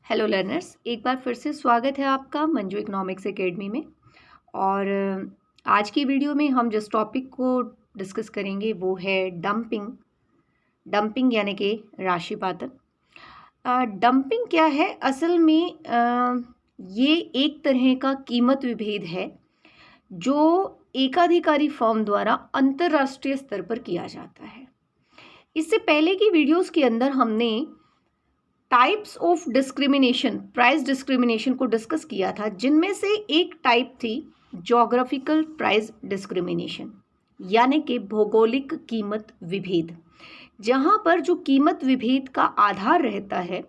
Hello learners, एक बार फिर से स्वागत है आपका मंजू इकोनॉमिक्स एकेडमी में। और आज की वीडियो में हम जिस टॉपिक को डिस्कस करेंगे वो है डंपिंग यानी कि राशिपातन। डंपिंग क्या है? असल में ये एक तरह का कीमत विभेद है जो एकाधिकारी फर्म द्वारा अंतर्राष्ट्रीय स्तर पर किया जाता है। इससे पहले की वीडियोस के अंदर हमने types of discrimination, price discrimination को डिस्कस किया था, जिनमें से एक टाइप थी ज्योग्राफिकल प्राइस डिस्क्रिमिनेशन यानी कि भौगोलिक कीमत विभेद, जहां पर जो कीमत विभेद का आधार रहता है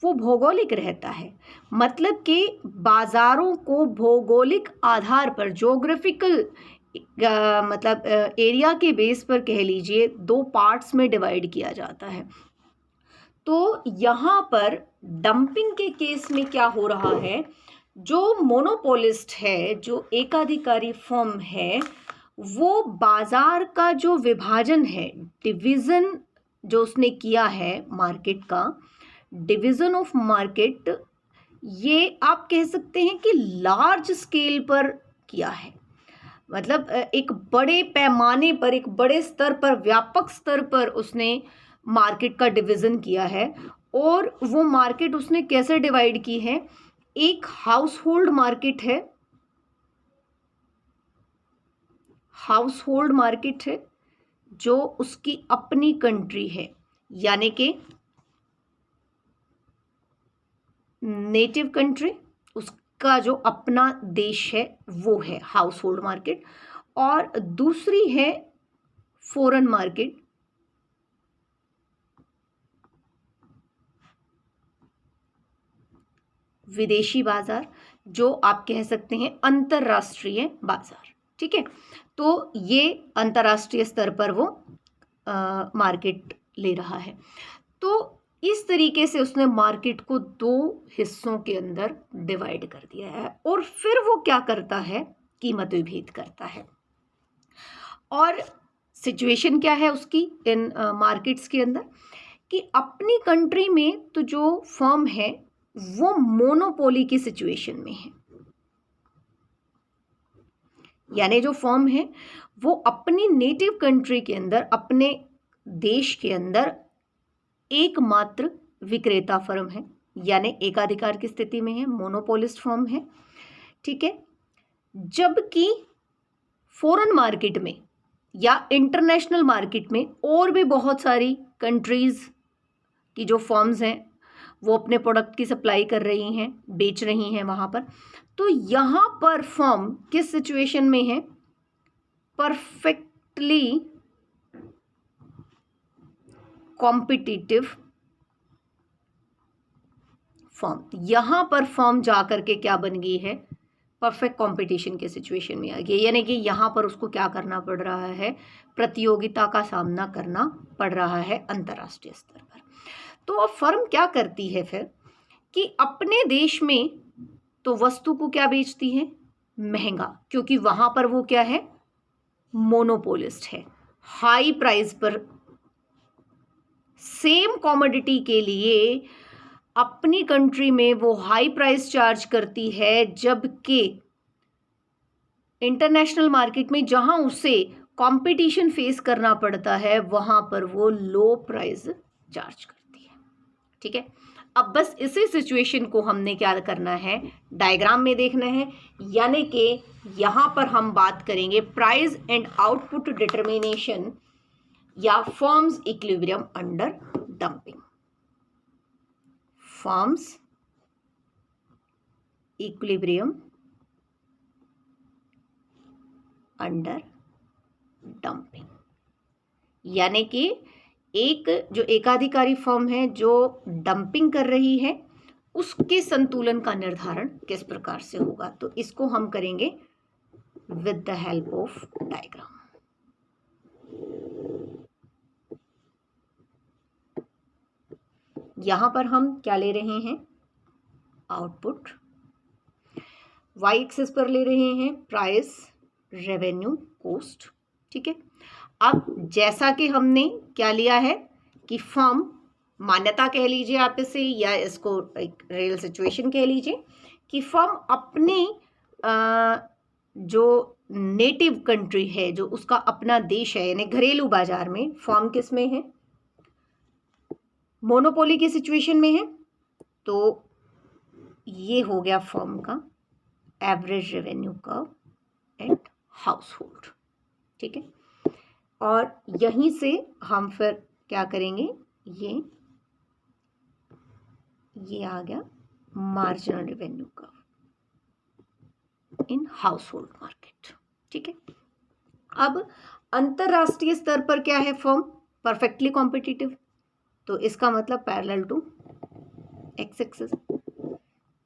वो भौगोलिक रहता है। मतलब कि बाजारों को भौगोलिक आधार पर, ज्योग्राफिकल मतलब एरिया के बेस पर कह लीजिए, दो पार्ट्स में डिवाइड किया जाता है। तो यहाँ पर डंपिंग के केस में क्या हो रहा है, जो मोनोपोलिस्ट है, जो एकाधिकारी फर्म है, वो बाजार का जो विभाजन है, डिवीजन जो उसने किया है मार्केट का, डिवीजन ऑफ मार्केट, ये आप कह सकते हैं कि लार्ज स्केल पर किया है। मतलब एक बड़े पैमाने पर, एक बड़े स्तर पर, व्यापक स्तर पर उसने मार्केट का डिवीज़न किया है। और वो मार्केट उसने कैसे डिवाइड की है? एक हाउस होल्ड मार्केट है जो उसकी अपनी कंट्री है, यानी कि नेटिव कंट्री, उसका जो अपना देश है वो है हाउस होल्ड मार्केट। और दूसरी है फॉरेन मार्केट, विदेशी बाजार, जो आप कह सकते हैं अंतर्राष्ट्रीय बाजार। ठीक है, तो ये अंतर्राष्ट्रीय स्तर पर वो मार्केट ले रहा है। तो इस तरीके से उसने मार्केट को दो हिस्सों के अंदर डिवाइड कर दिया है और फिर वो क्या करता है? कीमत विभेद करता है। और सिचुएशन क्या है उसकी इन मार्केट्स के अंदर कि अपनी कंट्री में तो जो फर्म है वो मोनोपोली की सिचुएशन में है, यानी जो फर्म है वो अपनी नेटिव कंट्री के अंदर, अपने देश के अंदर एकमात्र विक्रेता फर्म है, यानी एकाधिकार की स्थिति में है, मोनोपोलिस्ट फर्म है। ठीक है, जबकि फॉरेन मार्केट में या इंटरनेशनल मार्केट में और भी बहुत सारी कंट्रीज की जो फर्म्स हैं वो अपने प्रोडक्ट की सप्लाई कर रही हैं, बेच रही हैं वहाँ पर। तो यहाँ पर फर्म किस सिचुएशन में है? Perfectly competitive firm. यहाँ पर फर्म जाकर के क्या बन गई है? परफेक्ट कंपटीशन के सिचुएशन में आ गई, यानी कि यहाँ पर उसको क्या करना पड़ रहा है? प्रतियोगिता का सामना करना पड़ रहा है अंतर्राष्ट्रीय स्तर पर। तो अब फर्म क्या करती है फिर कि अपने देश में तो वस्तु को क्या बेचती है? महंगा, क्योंकि वहां पर वो क्या है? मोनोपोलिस्ट है। हाई प्राइस पर सेम कॉमोडिटी के लिए अपनी कंट्री में वो हाई प्राइस चार्ज करती है, जबकि इंटरनेशनल मार्केट में जहां उसे कंपटीशन फेस करना पड़ता है वहां पर वो लो प्राइस चार्ज करती है। ठीक है, अब बस इसी सिचुएशन को हमने क्या करना है? डायग्राम में देखना है, यानी कि यहां पर हम बात करेंगे प्राइस एंड आउटपुट डिटर्मिनेशन या firms equilibrium under dumping. Firms equilibrium under dumping, यानी कि एक जो एकाधिकारी फर्म है जो डंपिंग कर रही है उसके संतुलन का निर्धारण किस प्रकार से होगा, तो इसको हम करेंगे with the help of diagram. यहां पर हम क्या ले रहे हैं? आउटपुट। वाई एक्सिस पर ले रहे हैं प्राइस, रेवेन्यू, कॉस्ट। ठीक है, अब जैसा कि हमने क्या लिया है कि फर्म मान्यता कह लीजिए आप इसे, या इसको एक रियल सिचुएशन कह लीजिए, कि फर्म अपने जो नेटिव कंट्री है, जो उसका अपना देश है, यानी घरेलू बाजार में फर्म किस में है, मोनोपोली की सिचुएशन में है। तो ये हो गया फर्म का average revenue curve at house hold, ठीक है। और यहीं से हम फिर क्या करेंगे, ये आ गया marginal revenue curve in house hold market, ठीक है। अब अंतरराष्ट्रीय स्तर पर क्या है फर्म, परफेक्टली कॉम्पिटिटिव, तो इसका मतलब पैरेलल टू एक्स एक्सिस।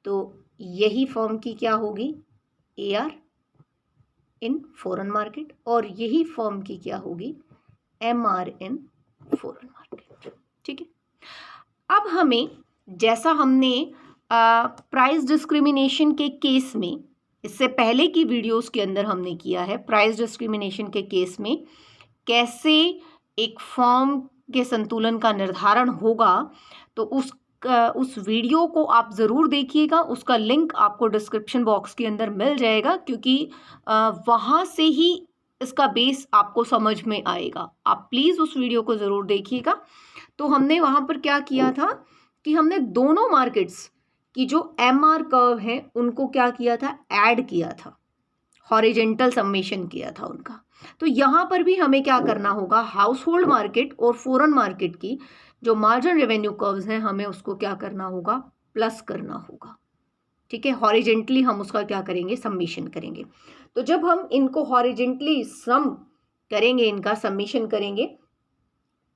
तो यही फर्म की क्या होगी, AR इन फॉरेन मार्केट, और यही फर्म की क्या होगी, MR इन फॉरेन मार्केट, ठीक है। अब हमें, जैसा हमने प्राइस डिस्क्रिमिनेशन के केस में, इससे पहले की वीडियोस के अंदर हमने किया है, प्राइस डिस्क्रिमिनेशन के केस में कैसे एक फर्म के संतुलन का निर्धारण होगा, तो उस वीडियो को आप ज़रूर देखिएगा। उसका लिंक आपको डिस्क्रिप्शन बॉक्स के अंदर मिल जाएगा, क्योंकि वहाँ से ही इसका बेस आपको समझ में आएगा। आप प्लीज़ उस वीडियो को ज़रूर देखिएगा। तो हमने वहाँ पर क्या किया था कि हमने दोनों मार्केट्स की जो MR कर्व है उनको क्या किया था, ऐड किया था, हॉरिजेंटल समेशन किया था उनका। तो यहाँ पर भी हमें क्या करना होगा, हाउस होल्ड मार्केट और फॉरेन मार्केट की जो मार्जिन रेवेन्यू कर्व्स हैं, हमें उसको क्या करना होगा, प्लस करना होगा, ठीक है। हॉरिजेंटली हम उसका क्या करेंगे, समेशन करेंगे। तो जब हम इनको हॉरिजेंटली सम करेंगे, इनका समेशन करेंगे,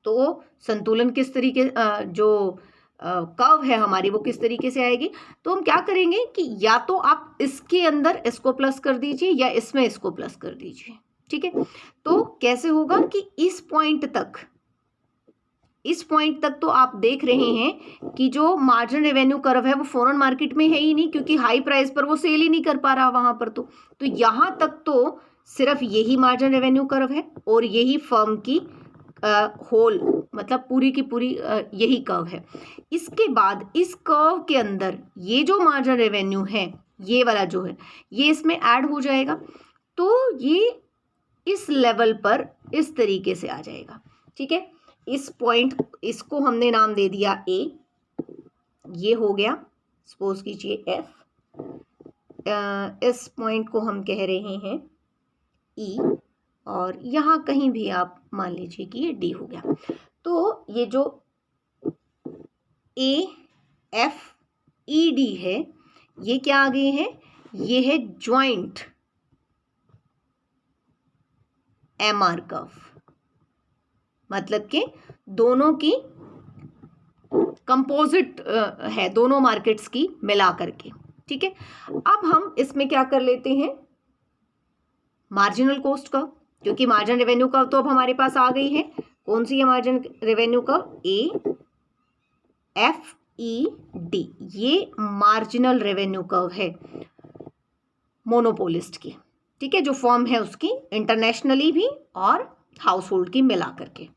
तो संतुलन किस तरीके, जो कर्व है हमारी, वो किस तरीके से आएगी। तो हम क्या करेंगे कि या तो आप इसके अंदर इसको प्लस कर दीजिए, या इसमें इसको प्लस कर दीजिए, ठीक है। तो कैसे होगा कि इस पॉइंट तक तो आप देख रहे हैं कि जो मार्जिन रेवेन्यू कर्व है वो फॉरेन मार्केट में है ही नहीं, क्योंकि हाई प्राइस पर वो सेल ही नहीं कर पा रहा वहां पर। तो यहां तक तो सिर्फ यही मार्जिन रेवेन्यू कर्व है, और यही फर्म की होल, मतलब पूरी की पूरी यही कर्व है। इसके बाद इस कर्व के अंदर ये जो मार्जिन रेवेन्यू है, ये वाला जो है, ये इसमें ऐड हो जाएगा। तो ये इस लेवल पर इस तरीके से आ जाएगा, ठीक है। इस पॉइंट, इसको हमने नाम दे दिया A, ये हो गया, सपोज कीजिए F, इस पॉइंट को हम कह रहे हैं E, और यहाँ कहीं भी आप मान लीजिए कि ये D हो गया। तो ये जो AFED है, ये क्या आ गए हैं, ये है ज्वाइंट MR कर्व, मतलब कि दोनों की कंपोजिट है, दोनों मार्केट्स की मिला करके, ठीक है। अब हम इसमें क्या कर लेते हैं, मार्जिनल कॉस्ट कर्व, क्योंकि मार्जिन रेवेन्यू कर्व तो अब हमारे पास आ गई है। कौन सी है मार्जिन रेवेन्यू कर्व, AFED, ये मार्जिनल रेवेन्यू कर्व है मोनोपोलिस्ट की, ठीक है, जो फर्म है उसकी, इंटरनेशनली भी और हाउस होल्ड की मिला करके।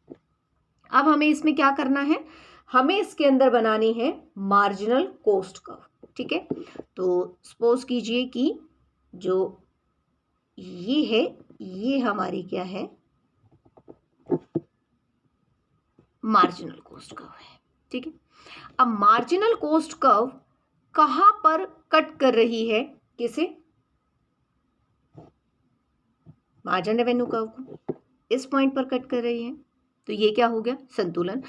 अब हमें इसमें क्या करना है, हमें इसके अंदर बनानी है मार्जिनल कॉस्ट कर्व, ठीक है। तो सपोज कीजिए कि जो ये है, ये हमारी क्या है, मार्जिनल कॉस्ट कर्व है, ठीक है। अब मार्जिनल कॉस्ट कर्व कहां पर कट कर रही है, किसे, मार्जिन रेवेन्यू कर्व को इस पॉइंट पर कट कर रही है। तो ये क्या हो गया, संतुलन।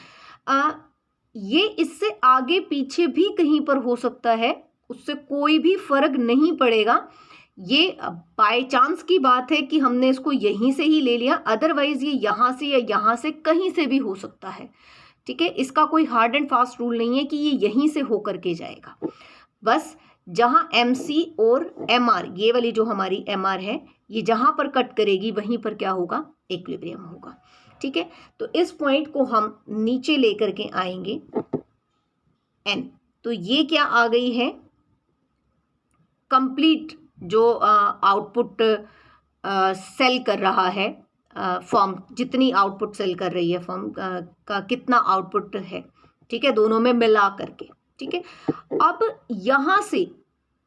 ये इससे आगे पीछे भी कहीं पर हो सकता है, उससे कोई भी फर्क नहीं पड़ेगा। ये बाय चांस की बात है कि हमने इसको यहीं से ही ले लिया, अदरवाइज ये यहाँ से या यहाँ से कहीं से भी हो सकता है, ठीक है। इसका कोई हार्ड एंड फास्ट रूल नहीं है कि ये यहीं से होकर के जाएगा। बस जहां MC और MR, ये वाली जो हमारी MR है, ये जहां पर कट करेगी वहीं पर क्या होगा, इक्विलिब्रियम होगा, ठीक है। तो इस पॉइंट को हम नीचे लेकर के आएंगे N। तो ये क्या आ गई है, कंप्लीट जो आउटपुट सेल कर रहा है फर्म, जितनी आउटपुट सेल कर रही है फर्म का कितना आउटपुट है, ठीक है, दोनों में मिला करके। ठीक है, अब यहाँ से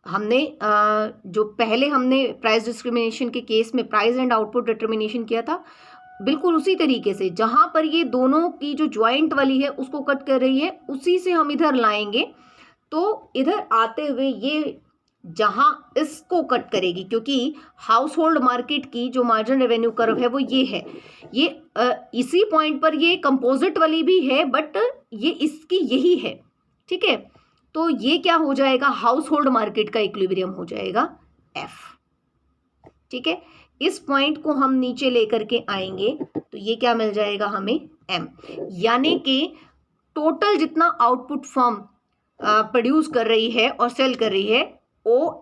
हमने जो पहले हमने प्राइस डिस्क्रिमिनेशन के केस में प्राइस एंड आउटपुट डिटर्मिनेशन किया था, बिल्कुल उसी तरीके से जहां पर ये दोनों की जो ज्वाइंट वाली है उसको कट कर रही है, उसी से हम इधर लाएंगे। तो इधर आते हुए ये जहां इसको कट करेगी, क्योंकि हाउस होल्ड मार्केट की जो मार्जिन रेवेन्यू कर्व है वो ये है, ये इसी पॉइंट पर ये कंपोजिट वाली भी है, बट ये इसकी यही है। ठीक है, तो ये क्या हो जाएगा, हाउस होल्ड मार्केट का इक्विलिब्रियम हो जाएगा एफ। ठीक है, इस पॉइंट को हम नीचे लेकर के आएंगे तो ये क्या मिल जाएगा हमें, एम। यानी कि टोटल जितना आउटपुट फर्म प्रोड्यूस कर रही है और सेल कर रही है, ओ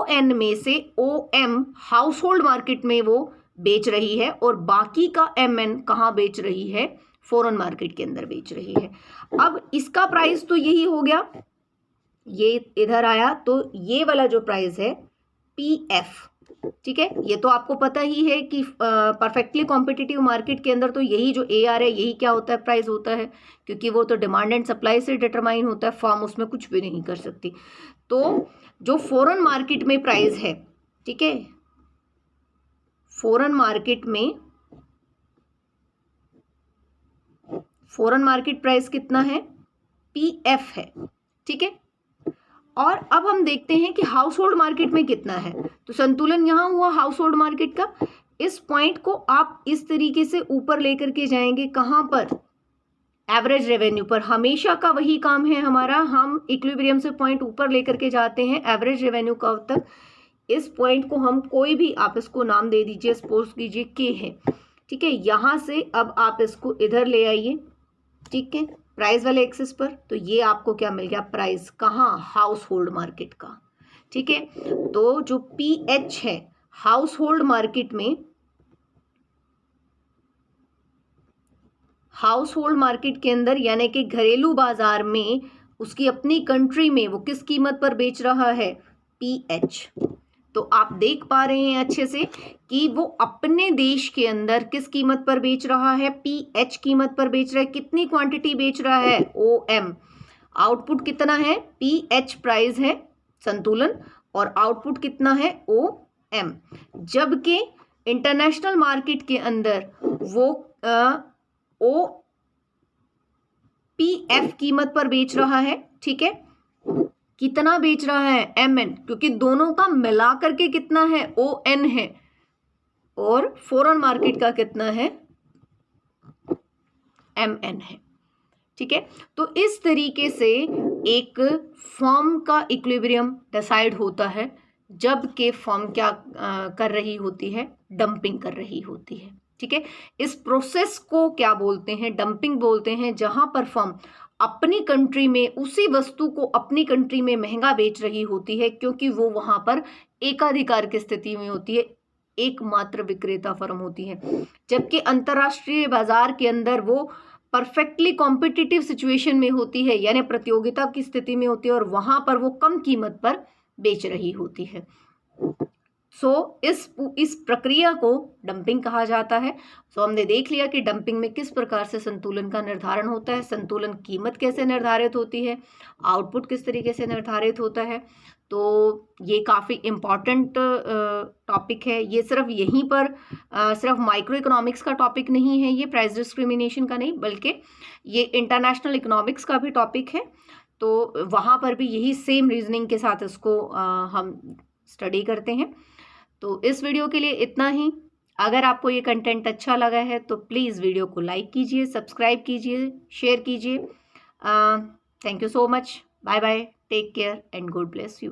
एन में से O M household market में वो बेच रही है, और बाकी का एम एन कहाँ बेच रही है, फॉरेन मार्केट के अंदर बेच रही है। अब इसका प्राइस तो यही हो गया, ये इधर आया, तो ये वाला जो प्राइस है पी एफ। ठीक है, ये तो आपको पता ही है कि परफेक्टली कॉम्पिटिटिव मार्केट के अंदर तो यही जो ए आर है यही क्या होता है, प्राइस होता है, क्योंकि वो तो डिमांड एंड सप्लाई से डिटरमाइन होता है, फर्म उसमें कुछ भी नहीं कर सकती। तो जो फॉरेन मार्केट में प्राइस है, ठीक है, फॉरेन मार्केट प्राइस कितना है, पी एफ है। ठीक है, और अब हम देखते हैं कि हाउस होल्ड मार्केट में कितना है। तो संतुलन यहां हुआ हाउस होल्ड मार्केट का। इस पॉइंट को आप इस तरीके से ऊपर लेकर के जाएंगे, कहां पर, एवरेज रेवेन्यू पर। हमेशा का वही काम है हमारा, हम इक्विलिब्रियम से पॉइंट ऊपर लेकर के जाते हैं एवरेज रेवेन्यू कर्व तक। इस पॉइंट को हम कोई भी, आप इसको नाम दे दीजिए, सपोज कीजिए के है। ठीक है, यहां से अब आप इसको इधर ले आइए, ठीक है, प्राइस वाले एक्सिस पर। तो ये आपको क्या मिल गया, प्राइस कहाँ, हाउस होल्ड मार्केट का। ठीक है, तो जो पी एच है हाउस होल्ड मार्केट में, हाउस होल्ड मार्केट के अंदर यानी कि घरेलू बाजार में, उसकी अपनी कंट्री में वो किस कीमत पर बेच रहा है, पी एच। तो आप देख पा रहे हैं अच्छे से कि वो अपने देश के अंदर किस कीमत पर बेच रहा है, पी एच कीमत पर बेच रहा है। कितनी क्वांटिटी बेच रहा है, ओ एम। आउटपुट कितना है, पी एच प्राइस है संतुलन, और आउटपुट कितना है, ओ एम। जबकि इंटरनेशनल मार्केट के अंदर वो ओ पी एफ कीमत पर बेच रहा है। ठीक है, कितना बेच रहा है, एम एन, क्योंकि दोनों का मिला करके कितना है, ओ एन है, और फॉरेन मार्केट का कितना है, एम एन है। ठीक है, तो इस तरीके से एक फर्म का इक्विलिब्रियम डिसाइड होता है जबकि फर्म क्या कर रही होती है, डंपिंग कर रही होती है। ठीक है, इस प्रोसेस को क्या बोलते हैं, डंपिंग बोलते हैं, जहां पर फर्म अपनी कंट्री में उसी वस्तु को अपनी कंट्री में महंगा बेच रही होती है, क्योंकि वो वहां पर एकाधिकार की स्थिति में होती है, एकमात्र विक्रेता फर्म होती है। जबकि अंतरराष्ट्रीय बाजार के अंदर वो परफेक्टली कॉम्पिटिटिव सिचुएशन में होती है, यानी प्रतियोगिता की स्थिति में होती है, और वहां पर वो कम कीमत पर बेच रही होती है। इस प्रक्रिया को डंपिंग कहा जाता है। हमने देख लिया कि डंपिंग में किस प्रकार से संतुलन का निर्धारण होता है, संतुलन कीमत कैसे निर्धारित होती है, आउटपुट किस तरीके से निर्धारित होता है। तो ये काफ़ी इम्पॉर्टेंट टॉपिक है। ये सिर्फ यहीं पर सिर्फ माइक्रो इकोनॉमिक्स का टॉपिक नहीं है, ये प्राइस डिस्क्रिमिनेशन का नहीं, बल्कि ये इंटरनेशनल इकोनॉमिक्स का भी टॉपिक है। तो वहाँ पर भी यही सेम रीजनिंग के साथ इसको हम स्टडी करते हैं। तो इस वीडियो के लिए इतना ही। अगर आपको ये कंटेंट अच्छा लगा है तो प्लीज़ वीडियो को लाइक कीजिए, सब्सक्राइब कीजिए, शेयर कीजिए। Thank you so much. Bye bye, take care and God bless you.